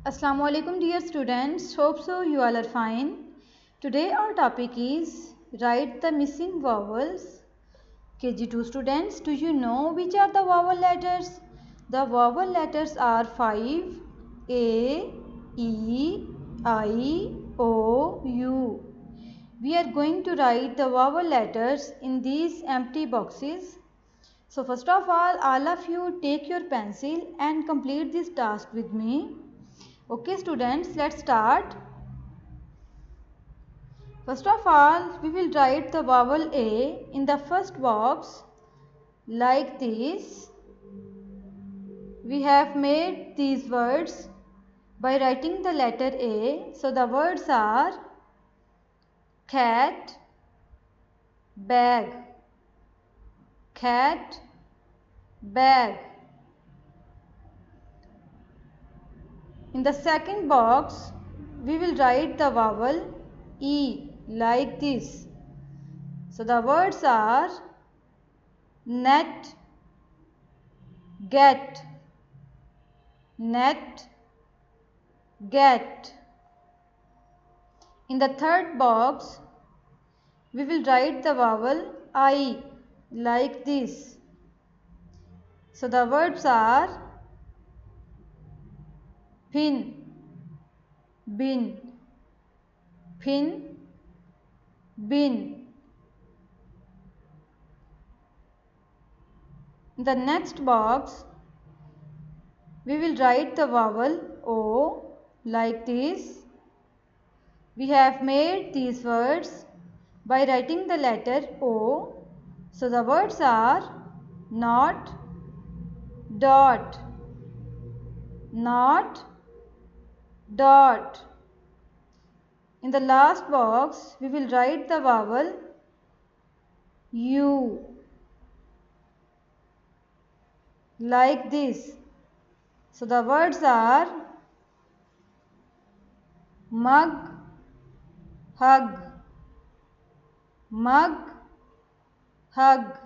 Assalamu alaikum dear students, hope so you all are fine. Today our topic is write the missing vowels. KG2 students, do you know which are the vowel letters? The vowel letters are 5: A, E, I, O, U. We are going to write the vowel letters in these empty boxes. So first of all of you take your pencil and complete this task with me. Okay students, let's start. First of all, we will write the vowel A in the first box like this. We have made these words by writing the letter A. So the words are cat, bag, cat, bag. In the second box, we will write the vowel E like this. So the words are net, get, net, get. In the third box, we will write the vowel I like this. So the words are pin, bin, pin, bin. In the next box, we will write the vowel O like this. We have made these words by writing the letter O. So the words are not, dot, not, dot. In the last box, we will write the vowel U like this. So the words are mug, hug, mug, hug.